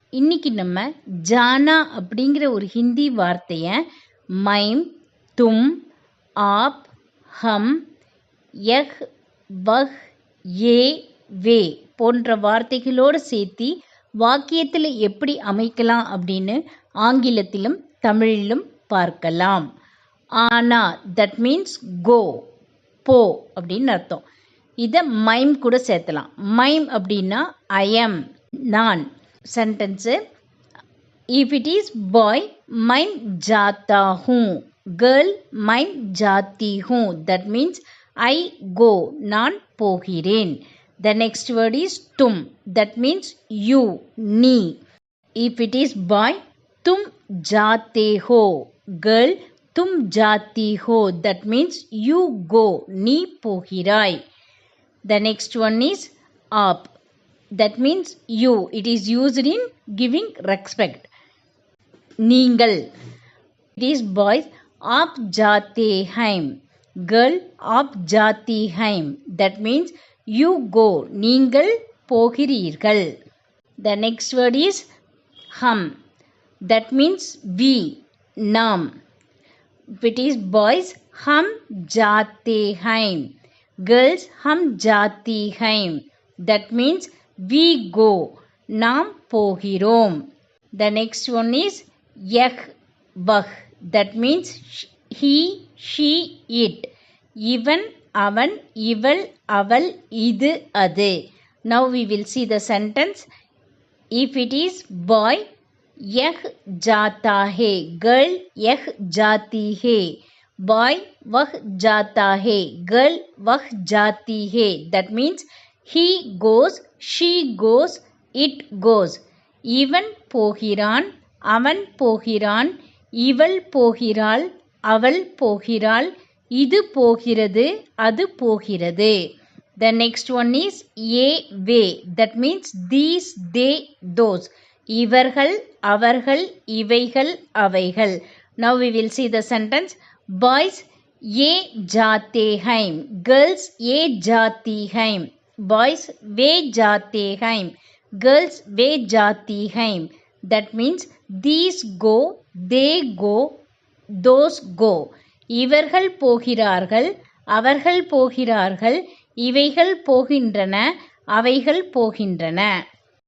இன்னைக்கு நம்ம ஜானா அப்படிங்கிற ஒரு ஹிந்தி வார்த்தையை மைம், தும், ஆப், ஹம், யஹ், வஹ், ஏ, வே போன்ற வார்த்தைகளோடு சேர்த்து வாக்கியத்தில் எப்படி அமைக்கலாம் அப்படின்னு ஆங்கிலத்திலும் தமிழிலும் பார்க்கலாம். ஆனா தட் மீன்ஸ் கோ, போ அப்படின்னு அர்த்தம். இதை மைம் கூட சேர்த்தலாம். மைம் அப்படின்னா ஐ எம், நான். Sentence, if it is boy, மைம் ஜாத்தா ஹூம். கேர்ள் மைம் ஜாத்தி ஹூம். that means I go, நான் போகிறேன். The next word is தும். that means you, நீ. if it is boy, தும் ஜாத்தே ஹோ. girl தும் ஜாத்தி ஹோ. that means you go, நீ போகிறாய். The next one is aap. that means you. it is used in giving respect. நீங்கள். it is boys, aap jaate hain. girl aap jati hain. that means you go, நீங்கள் போகிறீர்கள். The next word is hum. that means we, நாம். if it is boys, hum jaate hain. girls hum jati hain. that means we go, நாம் போகிறோம். The next one is yah, vah. that means he, she, it. இவன், அவன், இவள், அவள், இது, அது. Now we will see the sentence. if it is boy, yah jata hai. girl yah jati hai. boy vah jata hai. girl vah jati hai. that means he goes, she goes, it goes. இவன் போகிறான், அவன் போகிறான், இவள் போகிறாள், அவள் போகிறாள், இது போகிறது, அது போகிறது. The next one is A, way. that means these, they, those. இவர்கள், அவர்கள், இவைகள், அவைகள். Now we will see the sentence. boys ये जाते हैं. girls ये जाती हैं. boys वे जाते हैं. girls वे जाती हैं. that means these go, they go, those go. இவர்கள் போகிறார்கள், அவர்கள் போகிறார்கள், இவைகள் போகின்றன, அவைகள் போகின்றன.